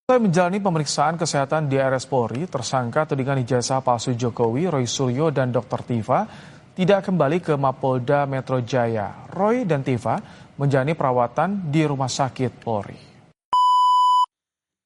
Setelah menjalani pemeriksaan kesehatan di RS Polri, tersangka tudingan ijazah palsu Jokowi, Roy Suryo dan Dr. Tifa tidak kembali ke Mapolda Metro Jaya. Roy dan Tifa menjalani perawatan di Rumah Sakit Polri.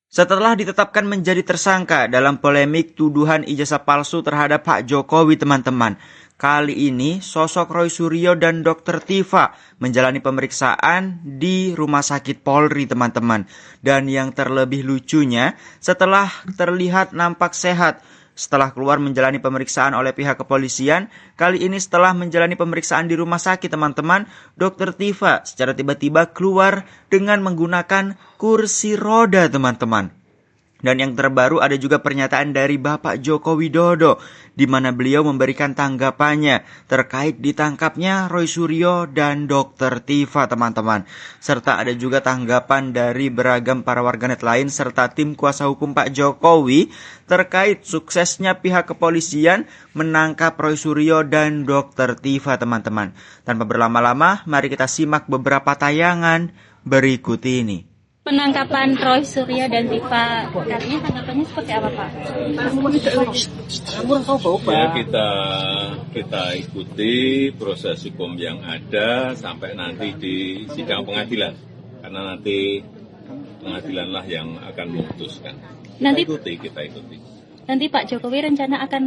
Setelah ditetapkan menjadi tersangka dalam polemik tuduhan ijazah palsu terhadap Pak Jokowi, teman-teman. Kali ini sosok Roy Suryo dan Dr. Tifa menjalani pemeriksaan di Rumah Sakit Polri, teman-teman. Dan yang terlebih lucunya, setelah terlihat nampak sehat, setelah keluar menjalani pemeriksaan oleh pihak kepolisian, kali ini setelah menjalani pemeriksaan di rumah sakit, teman-teman, Dr. Tifa secara tiba-tiba keluar dengan menggunakan kursi roda, teman-teman. Dan yang terbaru ada juga pernyataan dari Bapak Joko Widodo, di mana beliau memberikan tanggapannya terkait ditangkapnya Roy Suryo dan Dr. Tifa, teman-teman. Serta ada juga tanggapan dari beragam para warganet lain serta tim kuasa hukum Pak Jokowi terkait suksesnya pihak kepolisian menangkap Roy Suryo dan Dr. Tifa, teman-teman. Tanpa berlama-lama, mari kita simak beberapa tayangan berikut ini. Penangkapan Roy Suryo dan Tifa, artinya tanggapannya seperti apa, Pak? Ya, kita ikuti proses hukum yang ada sampai nanti di sidang pengadilan, karena nanti pengadilanlah yang akan memutuskan. Kita ikuti. Nanti Pak Jokowi rencana akan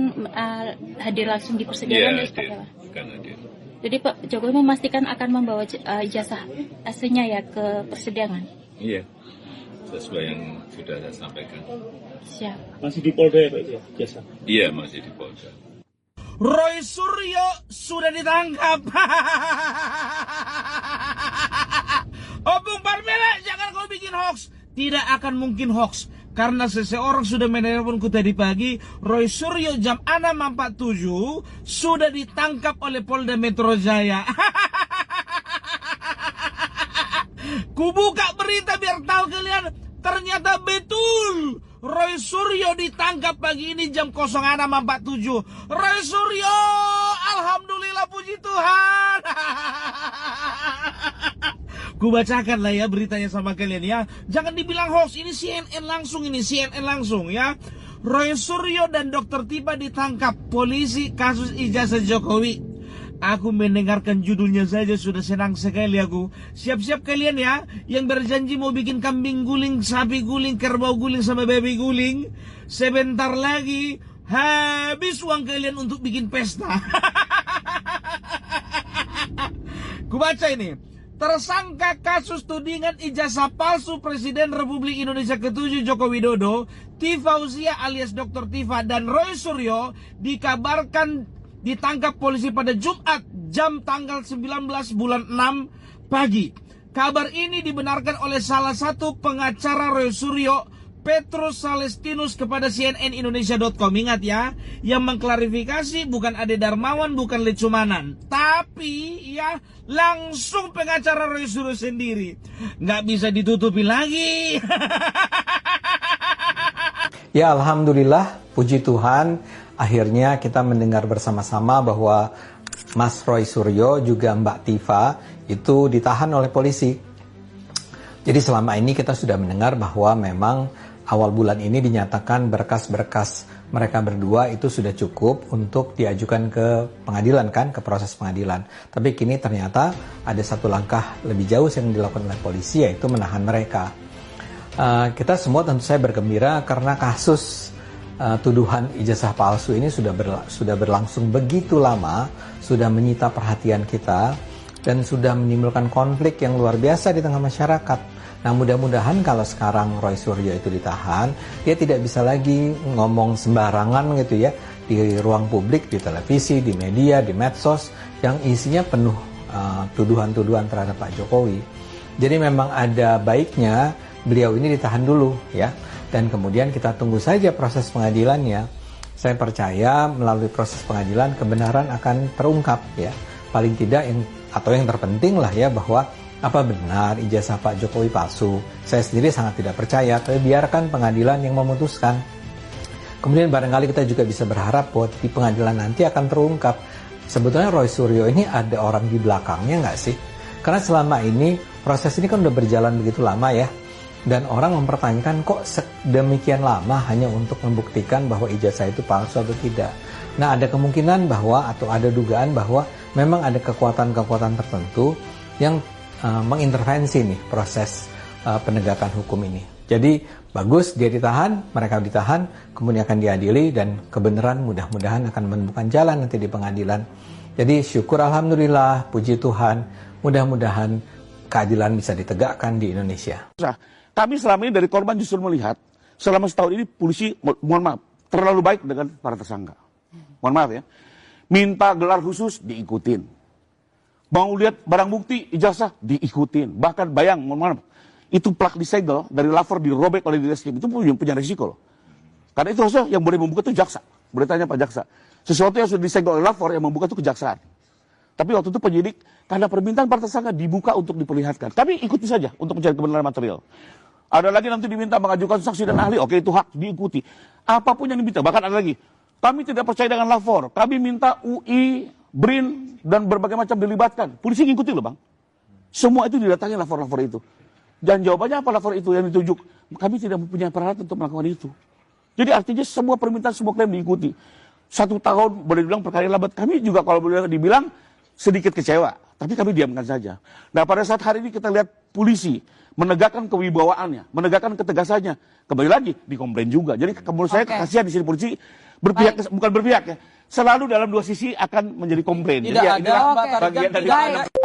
hadir langsung di persidangan, ya, akan hadir. Jadi Pak Jokowi memastikan akan membawa ijazah aslinya ya ke persidangan. Iya, sesuai yang sudah saya sampaikan. Siap. Masih di Polda ya Pak jasa? Iya, masih di Polda. Roy Suryo sudah ditangkap. Opung Parmela, jangan kau bikin hoax. Tidak akan mungkin hoax. Karena seseorang sudah menelponku tadi pagi, Roy Suryo jam 6.47 sudah ditangkap oleh Polda Metro Jaya. Kubuka berita biar tahu kalian, ternyata betul Roy Suryo ditangkap pagi ini jam 06.47. Roy Suryo, alhamdulillah, puji Tuhan. Kubacakan lah ya beritanya sama kalian ya. Jangan dibilang hoax, ini CNN langsung ya. Roy Suryo dan Dr. Tifa ditangkap polisi kasus ijazah Jokowi. Aku mendengarkan judulnya saja sudah senang sekali aku. Siap-siap kalian ya, yang berjanji mau bikin kambing guling, sapi guling, kerbau guling, sama babi guling. Sebentar lagi habis uang kalian untuk bikin pesta. Kubaca ini. Tersangka kasus tudingan ijazah palsu Presiden Republik Indonesia ke-7 Joko Widodo, Tifa Fauzia alias Dr. Tifa dan Roy Suryo dikabarkan ditangkap polisi pada Jumat jam tanggal 19 bulan 6 pagi. Kabar ini dibenarkan oleh salah satu pengacara Roy Suryo, Petrus Salestinus, kepada cnnindonesia.com. Ingat ya, yang mengklarifikasi bukan Ade Darmawan, bukan Lecumanan, tapi ya langsung pengacara Roy Suryo sendiri. Nggak bisa ditutupi lagi. Ya, alhamdulillah, puji Tuhan, akhirnya kita mendengar bersama-sama bahwa Mas Roy Suryo juga Mbak Tifa itu ditahan oleh polisi. Jadi selama ini kita sudah mendengar bahwa memang awal bulan ini dinyatakan berkas-berkas mereka berdua itu sudah cukup untuk diajukan ke pengadilan kan, ke proses pengadilan. Tapi kini ternyata ada satu langkah lebih jauh yang dilakukan oleh polisi, yaitu menahan mereka. Kita semua tentu saja bergembira karena kasus tuduhan ijazah palsu ini sudah berlangsung begitu lama, sudah menyita perhatian kita dan sudah menimbulkan konflik yang luar biasa di tengah masyarakat. Nah, mudah-mudahan kalau sekarang Roy Suryo itu ditahan, dia tidak bisa lagi ngomong sembarangan gitu ya di ruang publik, di televisi, di media, di medsos yang isinya penuh tuduhan-tuduhan terhadap Pak Jokowi. Jadi memang ada baiknya beliau ini ditahan dulu ya. Dan kemudian kita tunggu saja proses pengadilannya. Saya percaya melalui proses pengadilan kebenaran akan terungkap ya. Paling tidak yang terpenting lah ya, bahwa apa benar ijazah Pak Jokowi palsu. Saya sendiri sangat tidak percaya, tapi biarkan pengadilan yang memutuskan. Kemudian barangkali kita juga bisa berharap bahwa di pengadilan nanti akan terungkap sebetulnya Roy Suryo ini ada orang di belakangnya nggak sih? Karena selama ini proses ini kan udah berjalan begitu lama ya. Dan orang mempertanyakan kok demikian lama hanya untuk membuktikan bahwa ijazah itu palsu atau tidak. Nah, ada kemungkinan bahwa atau ada dugaan bahwa memang ada kekuatan-kekuatan tertentu yang mengintervensi nih proses penegakan hukum ini. Jadi bagus dia ditahan, mereka ditahan, kemudian akan diadili dan kebenaran mudah-mudahan akan menemukan jalan nanti di pengadilan. Jadi syukur alhamdulillah, puji Tuhan, mudah-mudahan keadilan bisa ditegakkan di Indonesia. Kami selama ini dari korban justru melihat selama setahun ini polisi, mohon maaf, terlalu baik dengan para tersangka. Mohon maaf ya. Minta gelar khusus diikutin. Mau lihat barang bukti, ijazah diikutin. Bahkan bayang, mohon maaf, itu plak disegel dari lapor dirobek oleh Direskrim. Itu punya risiko loh. Karena itu harusnya yang boleh membuka itu jaksa. Boleh tanya Pak Jaksa. Sesuatu yang sudah disegel oleh lapor yang membuka itu kejaksaan. Tapi waktu itu penyidik karena permintaan para tersangka dibuka untuk diperlihatkan. Kami ikuti saja untuk mencari kebenaran material. Ada lagi nanti diminta mengajukan saksi dan ahli, oke itu hak diikuti. Apapun yang diminta, bahkan ada lagi. Kami tidak percaya dengan lapor. Kami minta UI, BRIN dan berbagai macam dilibatkan. Polisi ngikuti loh Bang. Semua itu didatangi lapor-lapor itu. Dan jawabannya apa lapor itu yang ditunjuk? Kami tidak mempunyai peralatan untuk melakukan itu. Jadi artinya semua permintaan, semua klaim diikuti. 1 tahun boleh dibilang perkara lambat. Kami juga kalau boleh dibilang sedikit kecewa. Tapi kami diamkan saja. Nah pada saat hari ini kita lihat polisi menegakkan kewibawaannya, menegakkan ketegasannya. Kembali lagi dikomplain juga. Jadi menurut saya kasihan di sini polisi berpihak, bukan berpihak ya. Selalu dalam dua sisi akan menjadi komplain. Jadi ya, inilah bagian dari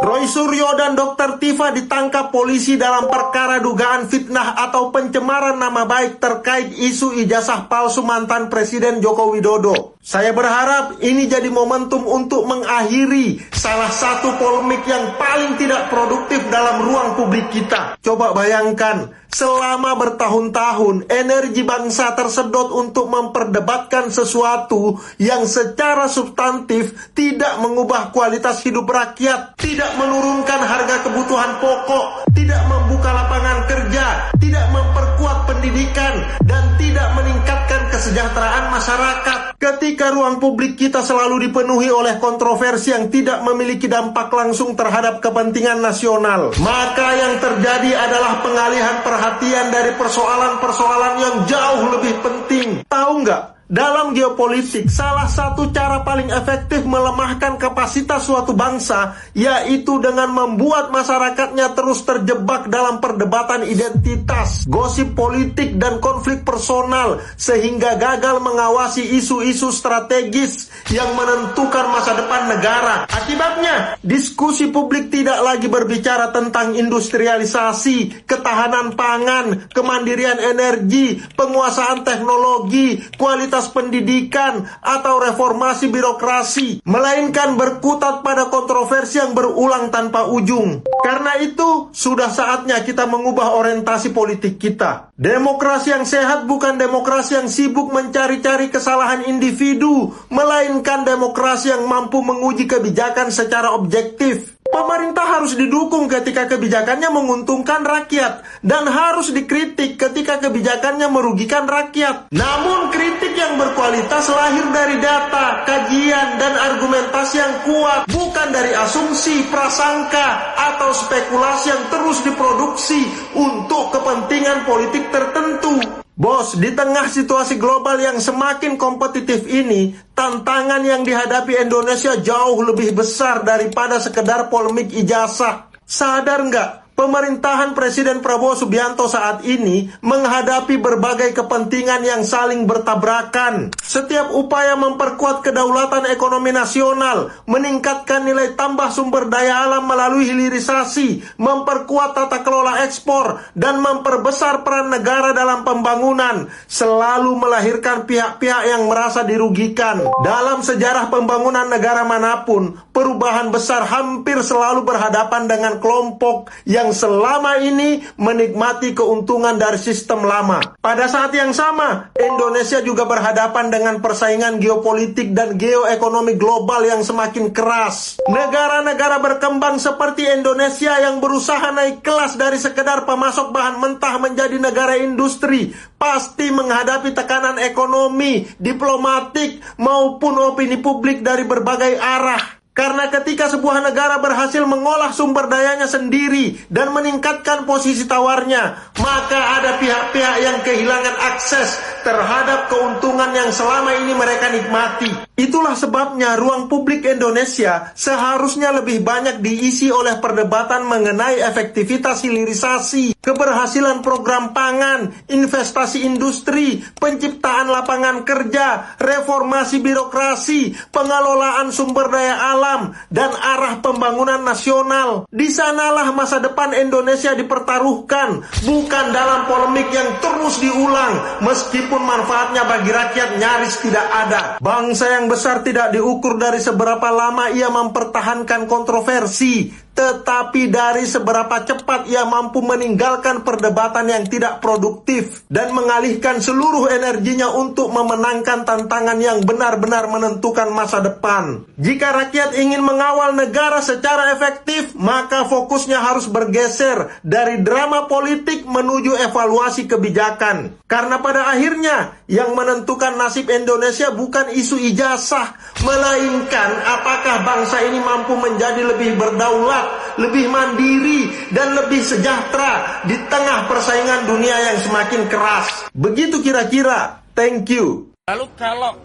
Roy Suryo dan Dr. Tifa ditangkap polisi dalam perkara dugaan fitnah atau pencemaran nama baik terkait isu ijazah palsu mantan Presiden Joko Widodo. Saya berharap ini jadi momentum untuk mengakhiri salah satu polemik yang paling tidak produktif dalam ruang publik kita. Coba bayangkan, selama bertahun-tahun energi bangsa tersedot untuk memperdebatkan sesuatu yang secara substantif tidak mengubah kualitas hidup rakyat, tidak menurunkan harga kebutuhan pokok, tidak membuka lapangan kerja, tidak memperkuat pendidikan, dan tidak meningkatkan kesejahteraan masyarakat. Ketika ruang publik kita selalu dipenuhi oleh kontroversi yang tidak memiliki dampak langsung terhadap kepentingan nasional, maka yang terjadi adalah pengalihan perhatian dari persoalan-persoalan yang jauh lebih penting. Tahu nggak? Dalam geopolitik, salah satu cara paling efektif melemahkan kapasitas suatu bangsa yaitu dengan membuat masyarakatnya terus terjebak dalam perdebatan identitas, gosip politik, dan konflik personal sehingga gagal mengawasi isu-isu strategis yang menentukan masa depan negara. Akibatnya, diskusi publik tidak lagi berbicara tentang industrialisasi, ketahanan pangan, kemandirian energi, penguasaan teknologi, kualitas pendidikan, atau reformasi birokrasi, melainkan berkutat pada kontroversi yang berulang tanpa ujung. Karena itu, sudah saatnya kita mengubah orientasi politik kita. Demokrasi yang sehat bukan demokrasi yang sibuk mencari-cari kesalahan individu, melainkan demokrasi yang mampu menguji kebijakan secara objektif. Pemerintah harus didukung ketika kebijakannya menguntungkan rakyat dan harus dikritik ketika kebijakannya merugikan rakyat. Namun kritik yang berkualitas lahir dari data, kajian, dan argumentasi yang kuat, bukan dari asumsi, prasangka, atau spekulasi yang terus diproduksi untuk kepentingan politik tertentu. Bos, di tengah situasi global yang semakin kompetitif ini, tantangan yang dihadapi Indonesia jauh lebih besar daripada sekedar polemik ijazah. Sadar nggak? Pemerintahan Presiden Prabowo Subianto saat ini menghadapi berbagai kepentingan yang saling bertabrakan. Setiap upaya memperkuat kedaulatan ekonomi nasional, meningkatkan nilai tambah sumber daya alam melalui hilirisasi, memperkuat tata kelola ekspor, dan memperbesar peran negara dalam pembangunan, selalu melahirkan pihak-pihak yang merasa dirugikan. Dalam sejarah pembangunan negara manapun, perubahan besar hampir selalu berhadapan dengan kelompok yang selama ini menikmati keuntungan dari sistem lama. Pada saat yang sama, Indonesia juga berhadapan dengan persaingan geopolitik dan geoekonomi global yang semakin keras. Negara-negara berkembang seperti Indonesia yang berusaha naik kelas dari sekedar pemasok bahan mentah menjadi negara industri pasti menghadapi tekanan ekonomi, diplomatik, maupun opini publik dari berbagai arah. Karena ketika sebuah negara berhasil mengolah sumber dayanya sendiri dan meningkatkan posisi tawarnya, maka ada pihak-pihak yang kehilangan akses terhadap keuntungan yang selama ini mereka nikmati. Itulah sebabnya ruang publik Indonesia seharusnya lebih banyak diisi oleh perdebatan mengenai efektivitas hilirisasi, keberhasilan program pangan, investasi industri, penciptaan lapangan kerja, reformasi birokrasi, pengelolaan sumber daya alam, dan arah pembangunan nasional. Di sanalah masa depan Indonesia dipertaruhkan, bukan dalam polemik yang terus diulang, meskipun manfaatnya bagi rakyat nyaris tidak ada. Bangsa yang besar tidak diukur dari seberapa lama ia mempertahankan kontroversi, tetapi dari seberapa cepat ia mampu meninggalkan perdebatan yang tidak produktif dan mengalihkan seluruh energinya untuk memenangkan tantangan yang benar-benar menentukan masa depan. Jika rakyat ingin mengawal negara secara efektif, maka fokusnya harus bergeser dari drama politik menuju evaluasi kebijakan. Karena pada akhirnya yang menentukan nasib Indonesia bukan isu ijazah, melainkan apakah bangsa ini mampu menjadi lebih berdaulat, lebih mandiri, dan lebih sejahtera di tengah persaingan dunia yang semakin keras. Begitu kira-kira. Thank you. Lalu kalau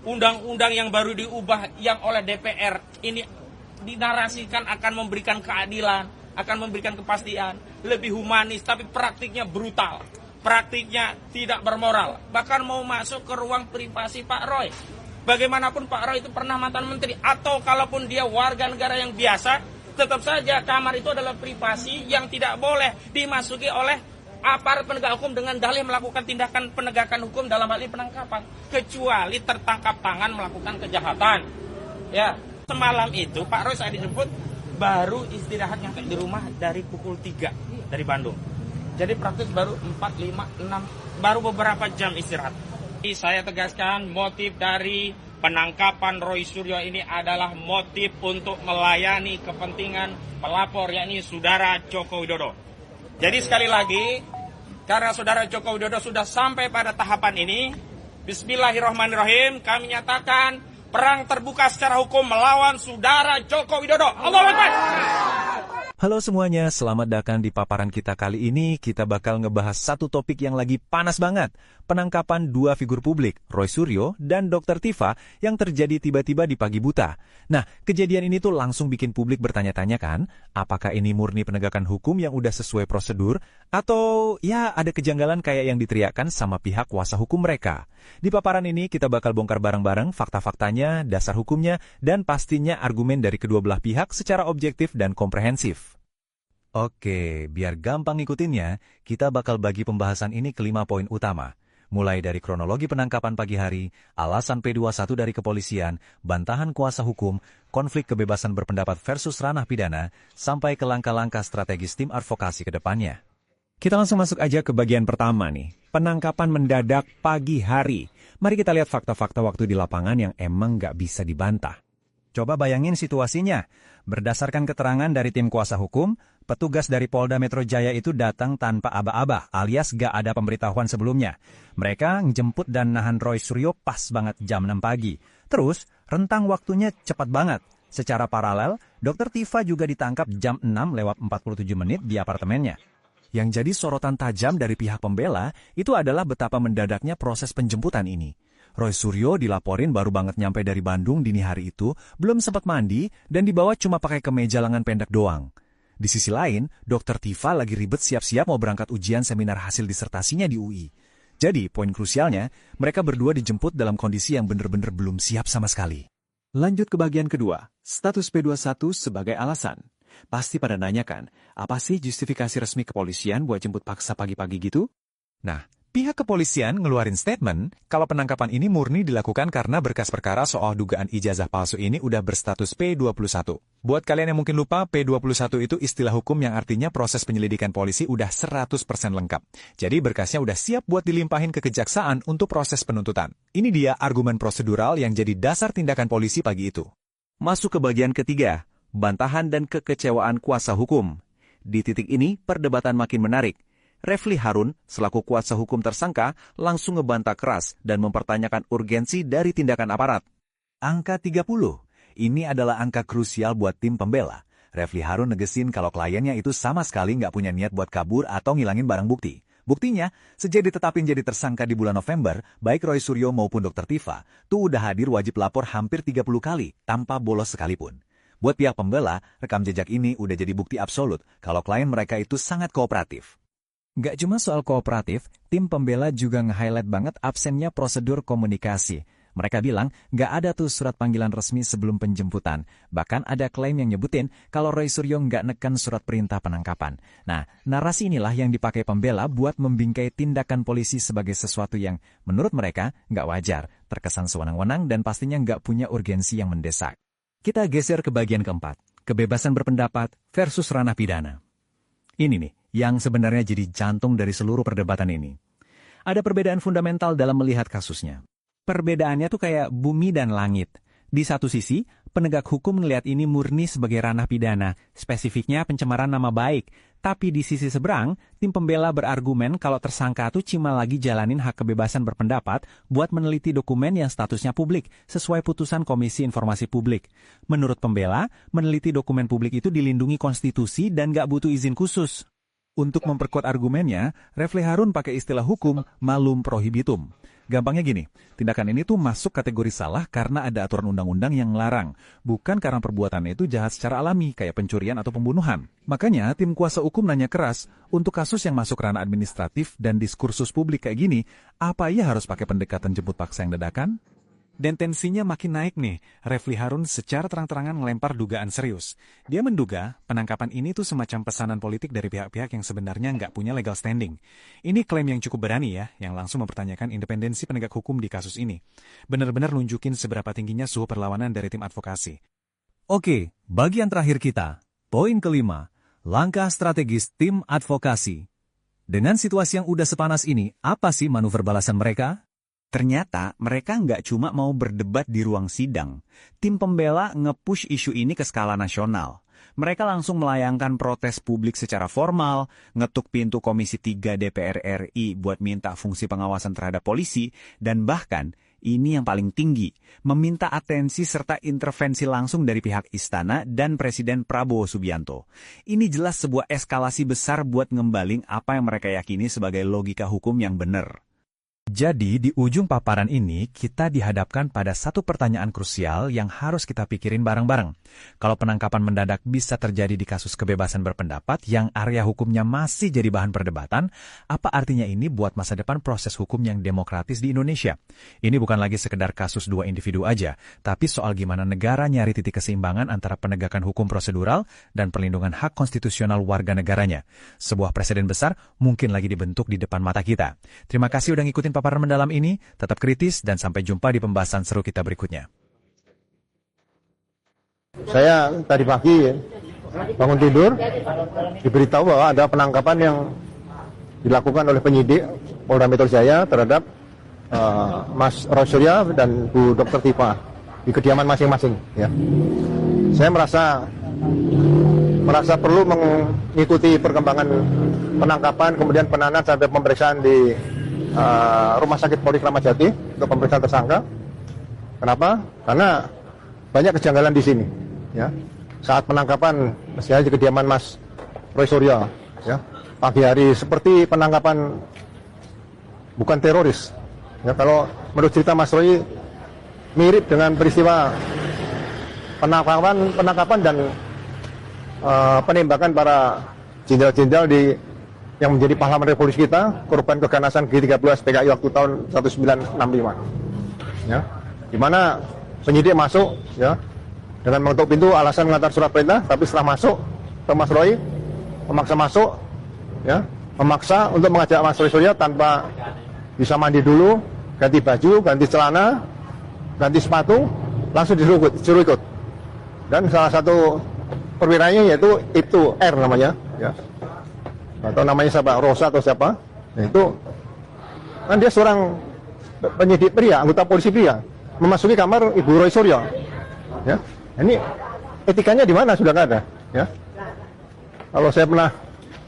undang-undang yang baru diubah yang oleh DPR ini dinarasikan akan memberikan keadilan, akan memberikan kepastian, lebih humanis, tapi praktiknya brutal, praktiknya tidak bermoral, bahkan mau masuk ke ruang privasi Pak Roy. Bagaimanapun Pak Roy itu pernah mantan menteri, atau kalaupun dia warga negara yang biasa, tetap saja kamar itu adalah privasi yang tidak boleh dimasuki oleh aparat penegak hukum dengan dalih melakukan tindakan penegakan hukum, dalam hal ini penangkapan, kecuali tertangkap tangan melakukan kejahatan. Ya, semalam itu Pak Roy saya dijemput baru istirahat nyampe di rumah dari pukul 3 dari Bandung. Jadi praktis baru 4, 5, 6, baru beberapa jam istirahat. Saya tegaskan motif dari penangkapan Roy Suryo ini adalah motif untuk melayani kepentingan pelapor, yakni Saudara Joko Widodo. Jadi sekali lagi, karena Saudara Joko Widodo sudah sampai pada tahapan ini, bismillahirrahmanirrahim, kami nyatakan perang terbuka secara hukum melawan Saudara Joko Widodo. Allahu Akbar. Halo semuanya, selamat datang di paparan kita kali ini. Kita bakal ngebahas satu topik yang lagi panas banget. Penangkapan dua figur publik, Roy Suryo dan Dr. Tifa, yang terjadi tiba-tiba di pagi buta. Nah, kejadian ini tuh langsung bikin publik bertanya-tanya kan, apakah ini murni penegakan hukum yang udah sesuai prosedur, atau ya ada kejanggalan kayak yang diteriakkan sama pihak kuasa hukum mereka. Di paparan ini kita bakal bongkar bareng-bareng fakta-faktanya, dasar hukumnya, dan pastinya argumen dari kedua belah pihak secara objektif dan komprehensif. Oke, biar gampang ngikutinnya, kita bakal bagi pembahasan ini ke 5 poin utama. Mulai dari kronologi penangkapan pagi hari, alasan P21 dari kepolisian, bantahan kuasa hukum, konflik kebebasan berpendapat versus ranah pidana, sampai ke langkah-langkah strategis tim advokasi ke depannya. Kita langsung masuk aja ke bagian pertama nih, penangkapan mendadak pagi hari. Mari kita lihat fakta-fakta waktu di lapangan yang emang nggak bisa dibantah. Coba bayangin situasinya. Berdasarkan keterangan dari tim kuasa hukum, petugas dari Polda Metro Jaya itu datang tanpa aba-aba, alias gak ada pemberitahuan sebelumnya. Mereka ngejemput dan nahan Roy Suryo pas banget jam 6 pagi. Terus, rentang waktunya cepat banget. Secara paralel, Dr. Tifa juga ditangkap jam 6:47 di apartemennya. Yang jadi sorotan tajam dari pihak pembela, itu adalah betapa mendadaknya proses penjemputan ini. Roy Suryo dilaporin baru banget nyampe dari Bandung dini hari itu, belum sempat mandi, dan dibawa cuma pakai kemeja lengan pendek doang. Di sisi lain, Dr. Tifa lagi ribet siap-siap mau berangkat ujian seminar hasil disertasinya di UI. Jadi, poin krusialnya, mereka berdua dijemput dalam kondisi yang bener-bener belum siap sama sekali. Lanjut ke bagian kedua, status P21 sebagai alasan. Pasti pada nanyakan, apa sih justifikasi resmi kepolisian buat jemput paksa pagi-pagi gitu? Nah, pihak kepolisian ngeluarin statement kalau penangkapan ini murni dilakukan karena berkas perkara soal dugaan ijazah palsu ini udah berstatus P21. Buat kalian yang mungkin lupa, P21 itu istilah hukum yang artinya proses penyelidikan polisi udah 100% lengkap. Jadi berkasnya udah siap buat dilimpahin ke kejaksaan untuk proses penuntutan. Ini dia argumen prosedural yang jadi dasar tindakan polisi pagi itu. Masuk ke bagian ketiga, bantahan dan kekecewaan kuasa hukum. Di titik ini, perdebatan makin menarik. Refli Harun, selaku kuasa hukum tersangka, langsung ngebantah keras dan mempertanyakan urgensi dari tindakan aparat. Angka 30. Ini adalah angka krusial buat tim pembela. Refli Harun negesin kalau kliennya itu sama sekali nggak punya niat buat kabur atau ngilangin barang bukti. Buktinya, sejak ditetapin jadi tersangka di bulan November, baik Roy Suryo maupun Dr. Tifa, tuh udah hadir wajib lapor hampir 30 kali, tanpa bolos sekalipun. Buat pihak pembela, rekam jejak ini udah jadi bukti absolut kalau klien mereka itu sangat kooperatif. Nggak cuma soal kooperatif, tim pembela juga nge-highlight banget absennya prosedur komunikasi. Mereka bilang nggak ada tuh surat panggilan resmi sebelum penjemputan. Bahkan ada klaim yang nyebutin kalau Roy Suryo nggak neken surat perintah penangkapan. Nah, narasi inilah yang dipakai pembela buat membingkai tindakan polisi sebagai sesuatu yang menurut mereka nggak wajar, terkesan sewenang-wenang dan pastinya nggak punya urgensi yang mendesak. Kita geser ke bagian keempat, kebebasan berpendapat versus ranah pidana. Ini nih, yang sebenarnya jadi jantung dari seluruh perdebatan ini. Ada perbedaan fundamental dalam melihat kasusnya. Perbedaannya tuh kayak bumi dan langit. Di satu sisi, penegak hukum melihat ini murni sebagai ranah pidana, spesifiknya pencemaran nama baik. Tapi di sisi seberang, tim pembela berargumen kalau tersangka tuh cuma lagi jalanin hak kebebasan berpendapat buat meneliti dokumen yang statusnya publik, sesuai putusan Komisi Informasi Publik. Menurut pembela, meneliti dokumen publik itu dilindungi konstitusi dan gak butuh izin khusus. Untuk memperkuat argumennya, Refli Harun pakai istilah hukum malum prohibitum. Gampangnya gini, tindakan ini tuh masuk kategori salah karena ada aturan undang-undang yang melarang, bukan karena perbuatannya itu jahat secara alami kayak pencurian atau pembunuhan. Makanya tim kuasa hukum nanya keras, untuk kasus yang masuk ranah administratif dan diskursus publik kayak gini, apa ia harus pakai pendekatan jemput paksa yang dadakan? Dan tensinya makin naik nih, Refli Harun secara terang-terangan ngelempar dugaan serius. Dia menduga penangkapan ini tuh semacam pesanan politik dari pihak-pihak yang sebenarnya nggak punya legal standing. Ini klaim yang cukup berani ya, yang langsung mempertanyakan independensi penegak hukum di kasus ini. Benar-benar nunjukin seberapa tingginya suhu perlawanan dari tim advokasi. Oke, bagian terakhir kita. Poin kelima, langkah strategis tim advokasi. Dengan situasi yang udah sepanas ini, apa sih manuver balasan mereka? Ternyata mereka nggak cuma mau berdebat di ruang sidang. Tim pembela nge-push isu ini ke skala nasional. Mereka langsung melayangkan protes publik secara formal, ngetuk pintu Komisi 3 DPR RI buat minta fungsi pengawasan terhadap polisi, dan bahkan, ini yang paling tinggi, meminta atensi serta intervensi langsung dari pihak istana dan Presiden Prabowo Subianto. Ini jelas sebuah eskalasi besar buat ngembaling apa yang mereka yakini sebagai logika hukum yang benar. Jadi, di ujung paparan ini, kita dihadapkan pada satu pertanyaan krusial yang harus kita pikirin bareng-bareng. Kalau penangkapan mendadak bisa terjadi di kasus kebebasan berpendapat yang area hukumnya masih jadi bahan perdebatan, apa artinya ini buat masa depan proses hukum yang demokratis di Indonesia? Ini bukan lagi sekedar kasus dua individu aja, tapi soal gimana negara nyari titik keseimbangan antara penegakan hukum prosedural dan perlindungan hak konstitusional warga negaranya. Sebuah presiden besar mungkin lagi dibentuk di depan mata kita. Terima kasih udah ngikutin paparan mendalam ini, tetap kritis dan sampai jumpa di pembahasan seru kita berikutnya. Saya tadi pagi bangun tidur, diberitahu bahwa ada penangkapan yang dilakukan oleh penyidik Polda Metro Jaya terhadap Mas Roy Suryo dan Bu Dr. Tifa di kediaman masing-masing. Ya. Saya merasa perlu mengikuti perkembangan penangkapan, kemudian penahanan sampai pemeriksaan di Rumah Sakit Polri Kramat Jati untuk pemeriksaan tersangka. Kenapa? Karena banyak kejanggalan di sini. Ya, saat penangkapan, misalnya di kediaman Mas Roy Suryo, ya, pagi hari seperti penangkapan bukan teroris. Ya, kalau menurut cerita Mas Roy mirip dengan peristiwa penangkapan dan penembakan para jenderal-jenderal yang menjadi pahlawan revolusi kita, korban keganasan G13 PKI waktu tahun 1965. Ya, di mana penyidik masuk, ya, dengan mengetuk pintu alasan mengantar surat perintah, tapi setelah masuk, Mas Roy memaksa masuk, ya, memaksa untuk mengajak Mas Roy Suryo tanpa bisa mandi dulu, ganti baju, ganti celana, ganti sepatu, langsung disuruh ikut. Dan salah satu perwiranya yaitu Ibtu R namanya, ya. Atau namanya siapa, Rosa atau siapa, nah, itu kan dia seorang penyidik pria, anggota polisi pria, memasuki kamar Ibu Roy Suryo, ya. Ini etikanya di mana sudah nggak ada, ya. Kalau saya pernah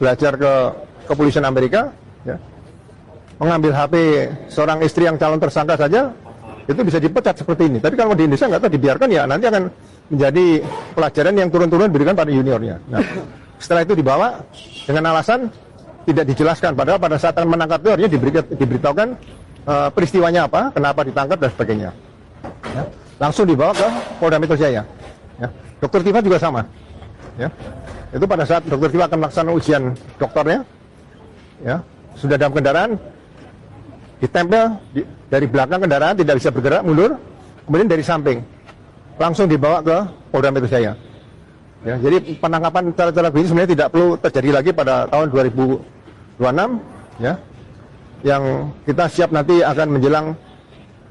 belajar ke kepolisian Amerika, ya, mengambil HP seorang istri yang calon tersangka saja itu bisa dipecat seperti ini. Tapi kalau di Indonesia nggak tahu, dibiarkan ya nanti akan menjadi pelajaran yang turun-turun diberikan pada juniornya. Nah, setelah itu dibawa dengan alasan tidak dijelaskan, padahal pada saat menangkap itu harusnya diberitahukan peristiwanya apa, kenapa ditangkap dan sebagainya. Ya. Langsung dibawa ke Polda Metro Jaya. Ya. Dokter Tifa juga sama. Ya. Itu pada saat Dokter Tifa akan melaksanakan ujian dokternya, ya, sudah dalam kendaraan, ditempel dari belakang kendaraan, tidak bisa bergerak mundur, kemudian dari samping langsung dibawa ke Polda Metro Jaya. Ya, jadi penangkapan cara-cara begini sebenarnya tidak perlu terjadi lagi pada tahun 2026, ya, yang kita siap nanti akan menjelang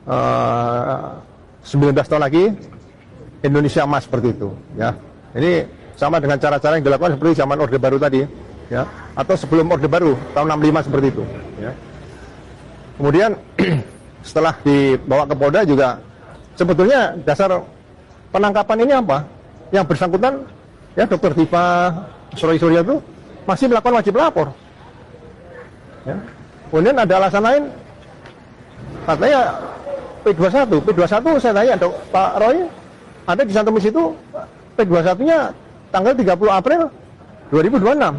19 tahun lagi Indonesia emas seperti itu. Ya, ini sama dengan cara-cara yang dilakukan seperti zaman Orde Baru tadi, ya, atau sebelum Orde Baru tahun 65 seperti itu. Ya. Kemudian setelah dibawa ke Polda juga sebetulnya dasar penangkapan ini apa? Yang bersangkutan, ya, Dr. Tifa Roy Suryo itu masih melakukan wajib lapor. Ya. Kemudian ada alasan lain, katanya P21 saya tanya, Pak Roy, ada di Santomis itu P21-nya tanggal 30 April 2026. Nah,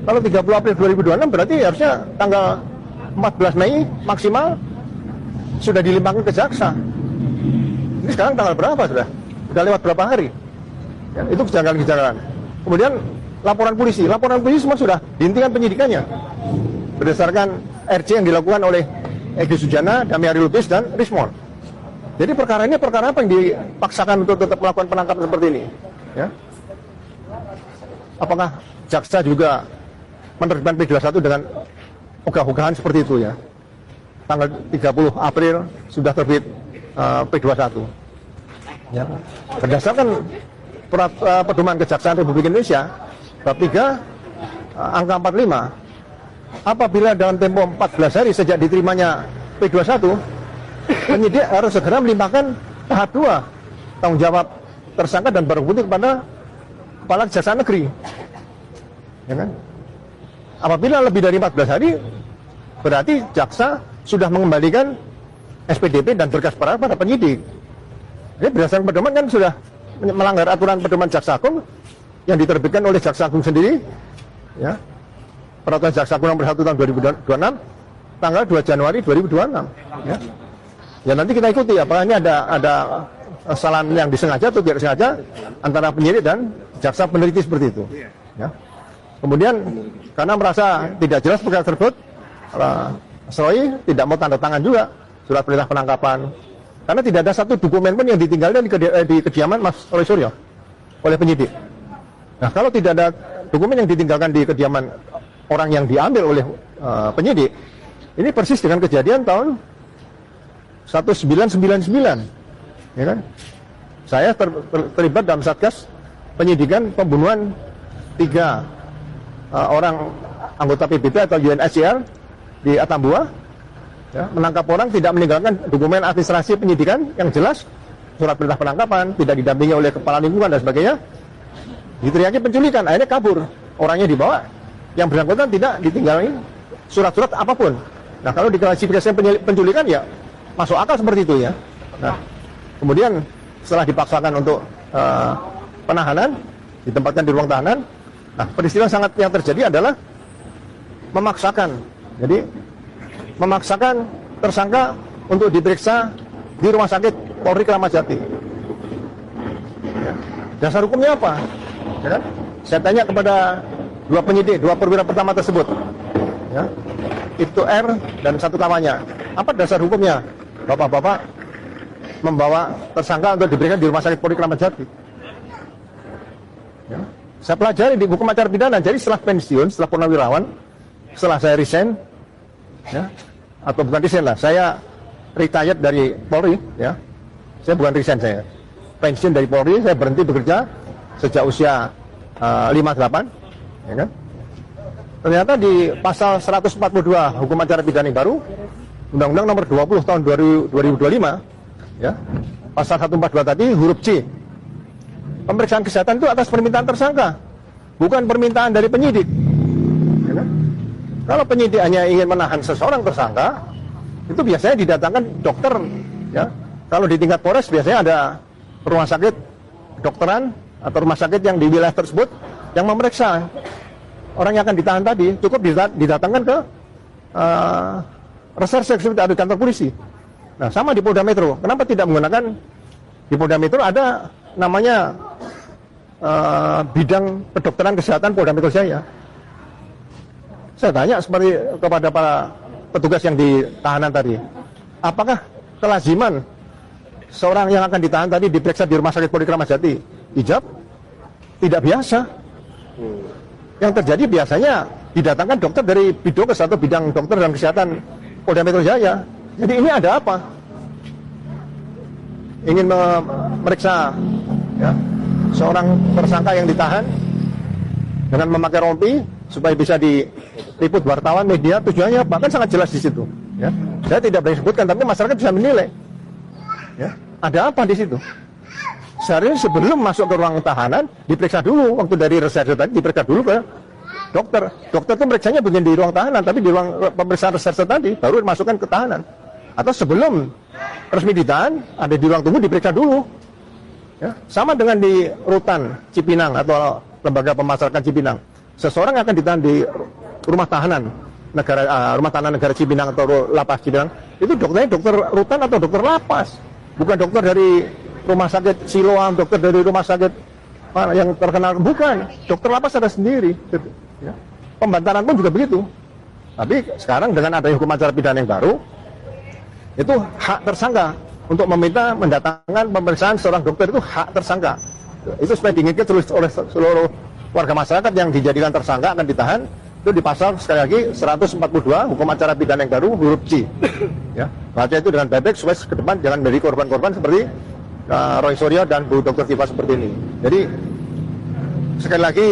kalau 30 April 2026 berarti harusnya tanggal 14 Mei maksimal sudah dilimpahkan ke jaksa. Ini sekarang tanggal berapa sudah? Sudah lewat berapa hari? Ya, itu kejanggalan-kejanggalan. Kemudian laporan polisi semua sudah dihentikan penyidikannya berdasarkan RC yang dilakukan oleh Egy Sujana, Damiari Lubis, dan Rismon. Jadi perkara ini perkara apa yang dipaksakan untuk tetap melakukan penangkapan seperti ini? Ya. Apakah jaksa juga menerbitkan P21 dengan ogah-ogahan seperti itu, ya? Tanggal 30 April sudah terbit P21. Ya. Berdasarkan pedoman Kejaksaan Republik Indonesia bab 3 angka 45, apabila dalam tempo 14 hari sejak diterimanya P21, penyidik harus segera melimpahkan tahap 2 tanggung jawab tersangka dan barang bukti kepada Kepala Kejaksaan Negeri. Ya kan? Apabila lebih dari 14 hari, berarti jaksa sudah mengembalikan SPDP dan berkas perkara pada penyidik. Jadi berdasarkan pedoman kan sudah melanggar aturan pedoman Jaksa Agung yang diterbitkan oleh Jaksa Agung sendiri, ya. Peraturan Jaksa Agung nomor 1 tahun 2026 tanggal 2 Januari 2026, ya. Ya nanti kita ikuti apakah ini ada kesalahan yang disengaja atau tidak disengaja antara penyidik dan jaksa peneliti seperti itu, ya. Kemudian karena merasa tidak jelas perkara tersebut, Roy tidak mau tanda tangan juga surat perintah penangkapan karena tidak ada satu dokumen pun yang ditinggalkan di kediaman Mas Roy Suryo oleh penyidik. Nah, kalau tidak ada dokumen yang ditinggalkan di kediaman orang yang diambil oleh penyidik, ini persis dengan kejadian tahun 1999, ya kan? Saya terlibat dalam satgas penyidikan pembunuhan 3 orang anggota PBB atau UNHCR di Atambua, ya, menangkap orang tidak meninggalkan dokumen administrasi penyidikan yang jelas, surat perintah penangkapan, tidak didampingi oleh kepala lingkungan dan sebagainya, diteriaki penculikan, akhirnya kabur, orangnya dibawa, yang bersangkutan tidak ditinggalin surat-surat apapun. Nah, kalau diklasifikasi penculikan ya masuk akal seperti itu, ya. Nah, kemudian setelah dipaksakan untuk penahanan, ditempatkan di ruang tahanan. Nah, peristiwa yang terjadi adalah memaksakan. Jadi memaksakan tersangka untuk diperiksa di rumah sakit Polri Kramat Jati. Ya. Dasar hukumnya apa? Ya kan? Saya tanya kepada 2 penyidik, 2 perwira pertama tersebut, ya, itu R dan 1 kawannya. Apa dasar hukumnya? Bapak-bapak membawa tersangka untuk diberikan di rumah sakit Polri Kramat Jati. Ya. Saya pelajari di hukum acara pidana. Jadi setelah pensiun, setelah purnawirawan, setelah saya resign, ya, atau bukan resign lah, saya retired dari Polri, ya. Saya bukan resign, saya pensiun dari Polri, saya berhenti bekerja sejak usia 58, ya kan? Ternyata di pasal 142 hukum acara pidana baru, Undang-Undang nomor 20 tahun 2025, ya, pasal 142 tadi huruf C, pemeriksaan kesehatan itu atas permintaan tersangka, bukan permintaan dari penyidik. Ya kan? Kalau penyidik hanya ingin menahan seseorang tersangka, itu biasanya didatangkan dokter, ya. Kalau di tingkat Polres biasanya ada rumah sakit kedokteran atau rumah sakit yang di wilayah tersebut yang memeriksa orang yang akan ditahan tadi, cukup didatangkan ke reserse atau kantor polisi. Nah, sama di Polda Metro. Kenapa tidak menggunakan di Polda Metro ada namanya bidang kedokteran kesehatan Polda Metro Jaya. Saya tanya seperti kepada para petugas yang di tahanan tadi, apakah kelaziman seorang yang akan ditahan tadi diperiksa di Rumah Sakit Polri Kramat Jati? Ijab, tidak biasa. Yang terjadi biasanya didatangkan dokter dari Bidokes atau bidang dokter dan kesehatan Polda Metro Jaya. Jadi ini ada apa? Ingin memeriksa, ya, seorang tersangka yang ditahan dengan memakai rompi supaya bisa diliput wartawan, media. Tujuannya apa? Kan sangat jelas di situ. Ya. Saya tidak boleh sebutkan, tapi masyarakat bisa menilai. Ya. Ada apa di situ? Seharusnya sebelum masuk ke ruang tahanan diperiksa dulu. Waktu dari reserse tadi diperiksa dulu ke dokter. Dokter itu meriksanya bukan di ruang tahanan, tapi di ruang pemeriksaan reserse tadi baru dimasukkan ke tahanan. Atau sebelum resmi ditahan ada di ruang tunggu diperiksa dulu. Ya. Sama dengan di rutan Cipinang atau lembaga pemasarakan Cipinang. Seseorang akan ditahan di rumah tahanan negara Cipinang atau lapas Cipinang, itu dokternya dokter rutan atau dokter lapas, bukan dokter dari rumah sakit Siloam, dokter dari rumah sakit yang terkenal, bukan. Dokter lapas ada sendiri. Ya. Pembantaran pun juga begitu. Tapi sekarang dengan adanya hukum acara pidana yang baru, itu hak tersangka untuk meminta mendatangkan pemeriksaan seorang dokter, itu hak tersangka. Itu supaya diinginkan oleh seluruh warga masyarakat yang dijadikan tersangka akan ditahan. Itu di pasal sekali lagi 142 hukum acara pidana yang baru huruf C. Ya, baca itu dengan baik-baik supaya ke depan jangan menjadi korban-korban seperti Roy Suryo dan Bu Dr. Tifa seperti ini. Jadi sekali lagi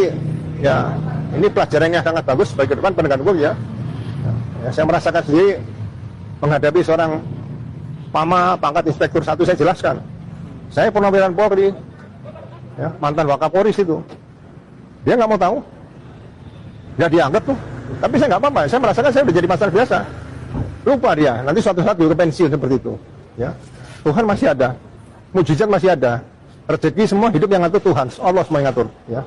ya, ini pelajaran yang sangat bagus bagi ke depan penegak hukum ya. Ya, saya merasakan sendiri menghadapi seorang PAMA pangkat inspektur 1, saya jelaskan. Saya purnawiran Polri, ya, mantan Wakapolri itu. Dia nggak mau tahu, nggak dianggap tuh. Tapi saya nggak apa-apa, saya merasakan saya udah jadi masalah biasa. Lupa dia, nanti suatu saat juga pensiun seperti itu. Ya, Tuhan masih ada, mujizat masih ada, rezeki semua hidup yang ngatur Tuhan, Allah semua yang ngatur. Ya,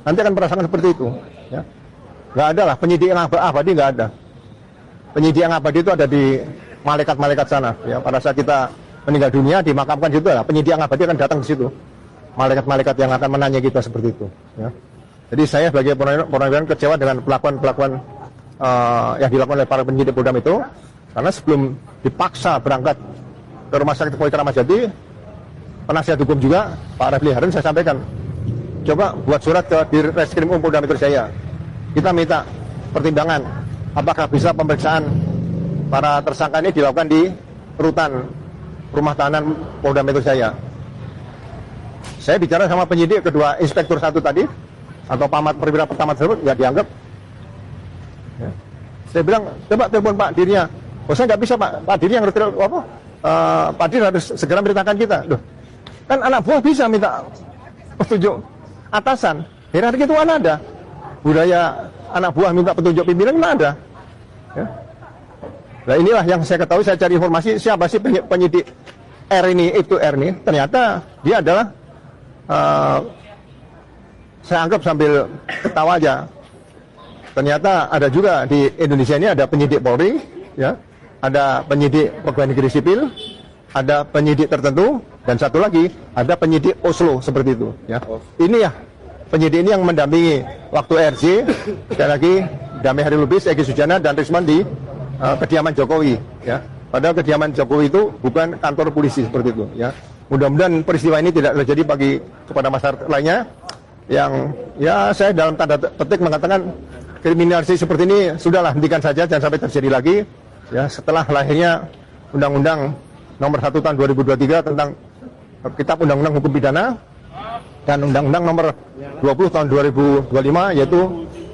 nanti akan merasakan seperti itu. Ya, nggak ada lah penyidik yang abadi, nggak ada. Penyidik yang abadi itu ada di malaikat-malaikat sana. Ya, pada saat kita meninggal dunia dimakamkan situ lah, penyidik yang abadi akan datang di situ. Malaikat-malaikat yang akan menanya kita seperti itu. Ya. Jadi saya sebagai purnawiran kecewa dengan pelakuan yang dilakukan oleh para penyidik Polda Metro, karena sebelum dipaksa berangkat ke Rumah Sakit Polri Kramat Jati, penasihat hukum juga Pak Refli Harun saya sampaikan, coba buat surat ke Dirreskrim Polda Metro Jaya. Kita minta pertimbangan apakah bisa pemeriksaan para tersangka ini dilakukan di rutan rumah tahanan Polda Metro Jaya. Saya bicara sama penyidik kedua inspektur 1 tadi atau pamat perwira pertama tersebut, nggak dianggap. Ya. Saya bilang coba telepon Pak Dirnya. Oh, saya nggak bisa Pak Dir yang apa? Pak Dir harus segera memberitakan kita. Loh, kan anak buah bisa minta petunjuk atasan. Hierarki itu mana ada? Budaya anak buah minta petunjuk pimpinan mana ada? Ya. Nah, inilah yang saya ketahui, saya cari informasi siapa sih penyidik R ini, ternyata dia adalah saya anggap sambil ketawa aja. Ternyata ada juga di Indonesia ini ada penyidik Polri, ya, ada penyidik pegawai negeri sipil, ada penyidik tertentu, dan satu lagi ada penyidik Oslo seperti itu. Ya. Ini ya penyidik ini yang mendampingi waktu RJ, sekali lagi Damai Hari Lubis, Egy Sujana dan Risman di kediaman Jokowi. Ya. Padahal kediaman Jokowi itu bukan kantor polisi seperti itu. Ya. Mudah-mudahan peristiwa ini tidak terjadi kepada masyarakat lainnya yang ya saya dalam tanda petik mengatakan kriminalisasi seperti ini sudahlah, hentikan saja, jangan sampai terjadi lagi. Ya, setelah lahirnya Undang-Undang Nomor 1 Tahun 2023 tentang Kitab Undang-Undang Hukum Pidana dan Undang-Undang Nomor 20 Tahun 2025 yaitu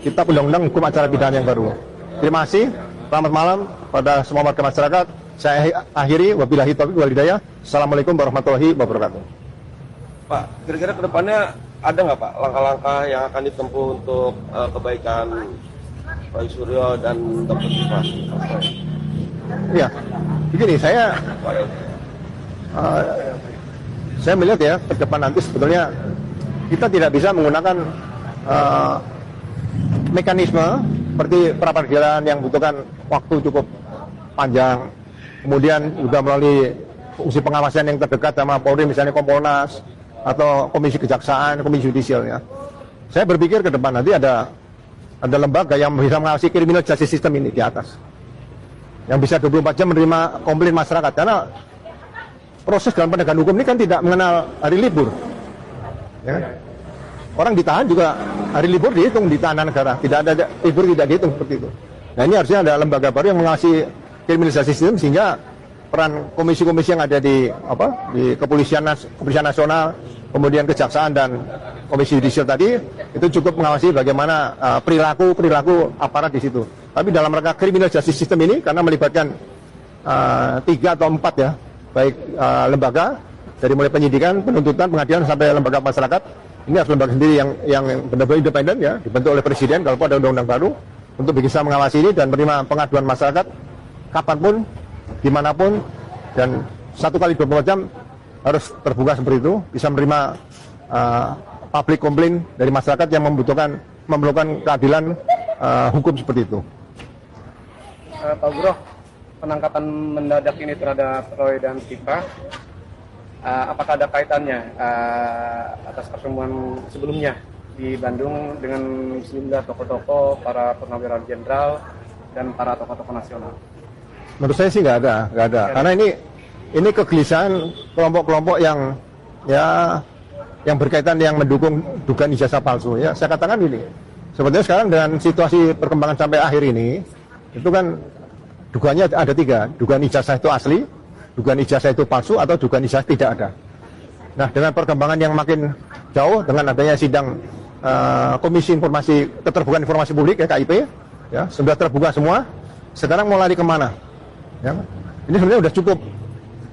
Kitab Undang-Undang Hukum Acara Pidana yang baru. Terima kasih. Selamat malam pada semua warga masyarakat. Saya akhiri, wabillahi taufiq wal hidayah. Assalamualaikum warahmatullahi wabarakatuh. Pak, kira-kira kedepannya ada nggak Pak langkah-langkah yang akan ditempuh untuk kebaikan Roy Suryo dan Dr. Tifa? Ya, begini saya melihat ya ke depan nanti sebetulnya kita tidak bisa menggunakan mekanisme seperti pra-peradilan yang membutuhkan waktu cukup panjang, kemudian juga melalui fungsi pengawasan yang terdekat sama Polri, misalnya Kompolnas atau Komisi Kejaksaan, Komisi Yudisial ya. Saya berpikir ke depan nanti ada lembaga yang bisa mengawasi criminal justice system ini di atas, yang bisa 24 jam menerima komplain masyarakat, karena proses dalam penegakan hukum ini kan tidak mengenal hari libur ya. Orang ditahan juga hari libur dihitung di tahanan negara, tidak ada libur tidak dihitung seperti itu. Nah ini harusnya ada lembaga baru yang mengawasi criminal justice system, sehingga peran komisi-komisi yang ada di kepolisian nasional, kemudian kejaksaan dan komisi yudisial tadi itu cukup mengawasi bagaimana perilaku aparat di situ. Tapi dalam rangka criminal justice system ini, karena melibatkan 3 atau 4 ya, baik lembaga dari mulai penyidikan, penuntutan, pengadilan sampai lembaga masyarakat, ini harus lembaga sendiri yang benar-benar independen ya, dibentuk oleh presiden kalau ada undang-undang baru untuk bisa mengawasi ini dan menerima pengaduan masyarakat kapanpun, dimanapun, dan 1 kali 24 jam harus terbuka seperti itu, bisa menerima public complaint dari masyarakat yang memerlukan keadilan hukum seperti itu. Pak Bro, penangkapan mendadak ini terhadap Roy dan Tifa, apakah ada kaitannya atas pertemuan sebelumnya di Bandung dengan sejumlah tokoh-tokoh, para purnawirawan jenderal dan para tokoh-tokoh nasional? Menurut saya sih nggak ada. Karena ini kegelisahan kelompok-kelompok yang berkaitan, yang mendukung dugaan ijazah palsu ya. Saya katakan gini, sebetulnya sekarang dengan situasi perkembangan sampai akhir ini, itu kan dugaannya ada 3, dugaan ijazah itu asli, dugaan ijazah itu palsu, atau dugaan ijazah tidak ada. Nah, dengan perkembangan yang makin jauh, dengan adanya sidang Komisi Keterbukaan Informasi Publik ya, KIP ya, sudah terbuka semua. Sekarang mau lari kemana ya? Ini sebenarnya sudah cukup,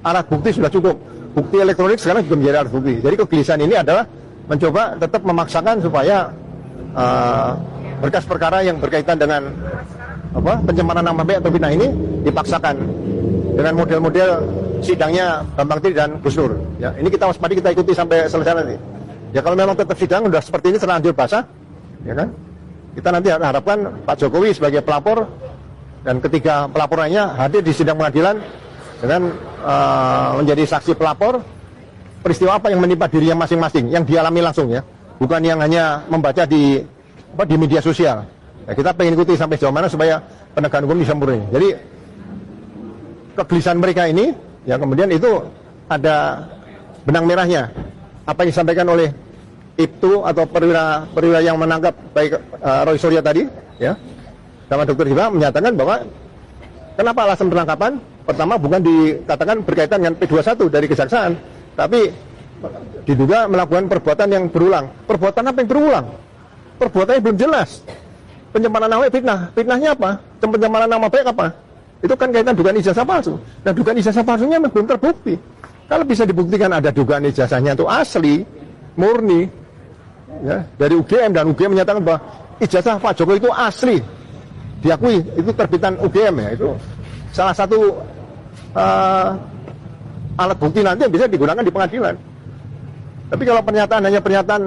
alat bukti sudah cukup, bukti elektronik sekarang juga menjadi alat bukti. Jadi kegelisahan ini adalah mencoba tetap memaksakan supaya berkas perkara yang berkaitan dengan pencemaran nama baik atau fitnah ini dipaksakan dengan model-model sidangnya Bambang Tri dan Gus Nur ya. Ini kita waspadi, kita ikuti sampai selesai nanti ya. Kalau memang tetap sidang sudah seperti ini terlanjur basah ya kan, kita nanti harapkan Pak Jokowi sebagai pelapor dan ketiga pelaporannya hadir di sidang pengadilan dengan menjadi saksi pelapor peristiwa apa yang menimpa dirinya masing-masing, yang dialami langsung ya, bukan yang hanya membaca di media sosial ya. Kita pengen ikuti sampai sejauh mana supaya penegakan hukum disempurnakan. Jadi kegelisahan mereka ini ya, kemudian itu ada benang merahnya apa yang disampaikan oleh Ibtu atau perwira yang menangkap baik Roy Suryo tadi ya, sama Dr. Tifa menyatakan bahwa kenapa alasan penangkapan pertama bukan dikatakan berkaitan dengan P21 dari kejaksaan, tapi diduga melakukan perbuatan yang berulang. Perbuatan apa yang berulang? Perbuatannya belum jelas. Pencemaran nama baik, fitnahnya apa? Pencemaran nama baik apa? Itu kan kaitan dugaan ijazah palsu. Nah, dugaan ijazah palsunya belum terbukti. Kalau bisa dibuktikan ada dugaan ijazahnya itu asli, murni ya, dari UGM, dan UGM menyatakan bahwa ijazah Pak Jokowi itu asli, diakui, itu terbitan UGM ya, itu salah satu alat bukti nanti yang bisa digunakan di pengadilan. Tapi kalau pernyataan hanya pernyataan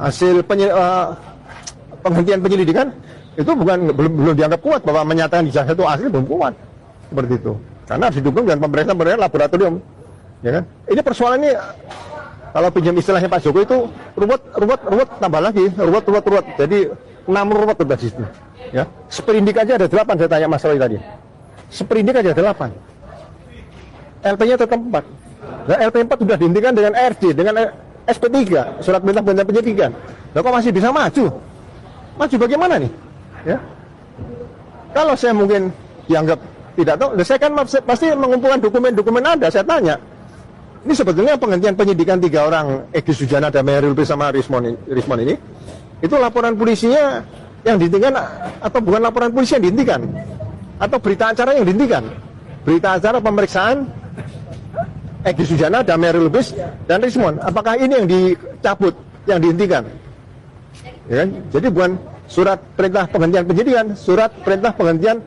hasil penghentian penyelidikan, itu belum dianggap kuat, bahwa menyatakan ijazah itu asli belum kuat seperti itu, karena harus didukung dengan pemeriksaan laboratorium ya kan. Ini persoalan ini kalau pinjam istilahnya Pak Jokowi itu ruwet tambah lagi ruwet. Jadi 6 ruwet di situ ya. Sprindik aja ada 8, saya tanya Mas Roy tadi. Sprindik aja ada 8. LP-nya tetap 4. Nah, LP 4 sudah dihentikan dengan RJ, dengan SP3, surat perintah penyidikan. Lah kok masih bisa maju? Maju bagaimana nih? Ya. Kalau saya mungkin dianggap tidak tahu, saya kan pasti mengumpulkan dokumen-dokumen Anda. Saya tanya, ini sebetulnya penghentian penyidikan 3 orang, Egy Sujana, Damai Rilpi sama Rismon ini, itu laporan polisinya yang dihentikan atau bukan laporan polisi yang dihentikan, atau berita acara yang dihentikan? Berita acara pemeriksaan Egy Sujana, Damai Rilpi dan Rismon, apakah ini yang dicabut, yang dihentikan? Ya kan? Jadi bukan surat perintah penghentian penyidikan, surat perintah penghentian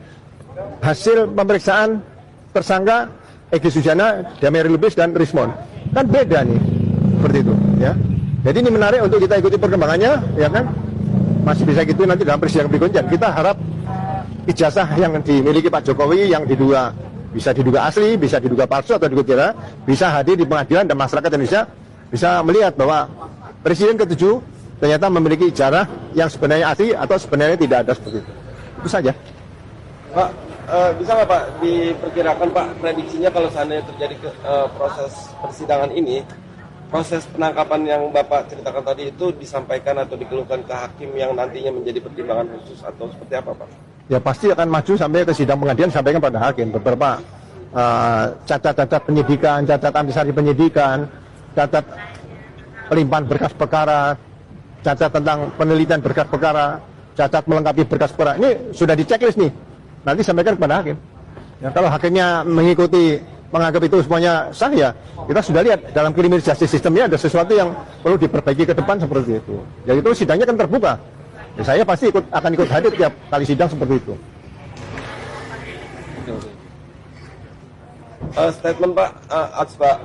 hasil pemeriksaan tersangka Egy Sujana, Damir Lubis, dan Rismond. Kan beda nih, seperti itu, ya. Jadi ini menarik untuk kita ikuti perkembangannya, ya kan? Masih bisa gitu nanti dalam persidangan berikutnya. Kita harap ijazah yang dimiliki Pak Jokowi yang bisa diduga asli, bisa diduga palsu atau diduga bisa hadir di pengadilan dan masyarakat Indonesia bisa melihat bahwa Presiden ke-7 ternyata memiliki ijazah yang sebenarnya asli atau sebenarnya tidak ada seperti itu. Itu saja. Pak, bisa nggak Pak diperkirakan Pak prediksinya kalau seandainya terjadi proses persidangan ini, proses penangkapan yang Bapak ceritakan tadi itu disampaikan atau dikeluhkan ke hakim yang nantinya menjadi pertimbangan khusus atau seperti apa Pak? Ya pasti akan maju sampai ke sidang pengadilan, sampaikan pada hakim beberapa cacat-cacat penyidikan, cacat antisari penyidikan, cacat pelimpahan berkas perkara, cacat tentang penelitian berkas perkara, cacat melengkapi berkas perkara. Ini sudah di checklist nih, nanti sampaikan kepada hakim. Ya, kalau hakimnya mengikuti, menganggap itu semuanya sah, ya kita sudah lihat dalam criminal justice systemnya ada sesuatu yang perlu diperbaiki ke depan seperti itu. Jadi itu sidangnya kan terbuka. Ya, saya pasti akan ikut hadir tiap kali sidang seperti itu. Statement Pak,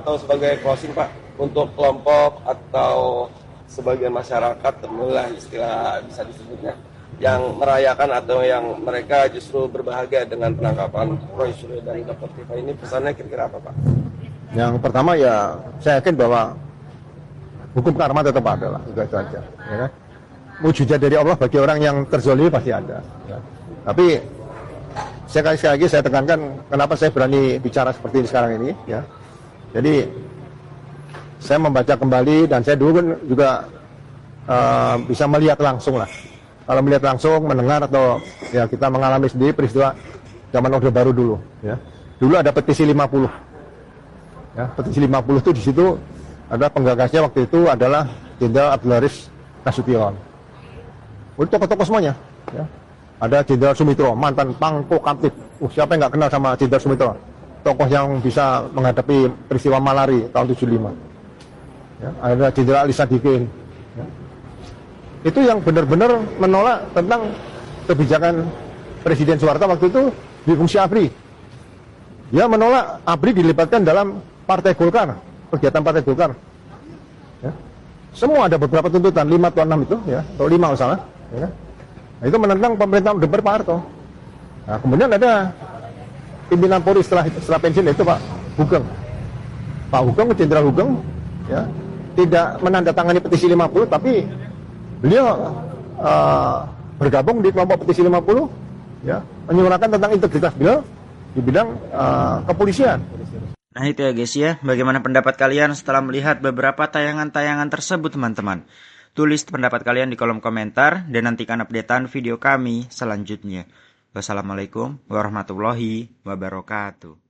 atau sebagai closing Pak, untuk kelompok atau sebagian masyarakat, temulah istilah bisa disebutnya, yang merayakan atau yang mereka justru berbahagia dengan penangkapan Roy Suryo dan Dr. Tifa ini, pesannya kira-kira apa Pak? Yang pertama ya saya yakin bahwa hukum karma tetap ada lah, itu aja. Ya kan? Mujizat dari Allah bagi orang yang terzolimi pasti ada. Ya. Tapi sekali lagi saya tekankan kenapa saya berani bicara seperti ini sekarang ini. Ya. Jadi saya membaca kembali dan saya dulu kan juga bisa melihat langsung lah. Kalau melihat langsung, mendengar atau ya kita mengalami sendiri peristiwa zaman Orde Baru dulu. Ya. Dulu ada petisi 50. Ya, petisi 50 itu di situ ada penggagasnya waktu itu adalah Jenderal Abdul Haris Nasution. Tokoh-tokoh semuanya. Ya. Ada Jenderal Sumitro, mantan Pangko Kamtib. Siapa yang nggak kenal sama Jenderal Sumitro? Tokoh yang bisa menghadapi peristiwa Malari tahun 75. Ya, ada Jenderal Ali Sadikin. Ya. Itu yang benar-benar menolak tentang kebijakan Presiden Soeharto waktu itu di fungsi ABRI. Dia menolak ABRI dilibatkan dalam Partai Golkar, kegiatan Partai Golkar. Ya. Semua ada beberapa tuntutan, 5 atau 6 itu, ya, atau 5 kalau salah. Ya. Nah, itu menentang pemerintahan Orde Baru Pak Harto. Nah, kemudian ada pimpinan Polri setelah pensiun itu Pak Hugeng. Pak Hugeng, Jenderal Hugeng, ya, tidak menandatangani petisi 50, tapi beliau bergabung di kelompok petisi 50, ya, menyuarakan tentang integritas beliau di bidang kepolisian. Nah itu ya guys ya, bagaimana pendapat kalian setelah melihat beberapa tayangan-tayangan tersebut teman-teman? Tulis pendapat kalian di kolom komentar dan nantikan updatean video kami selanjutnya. Wassalamualaikum warahmatullahi wabarakatuh.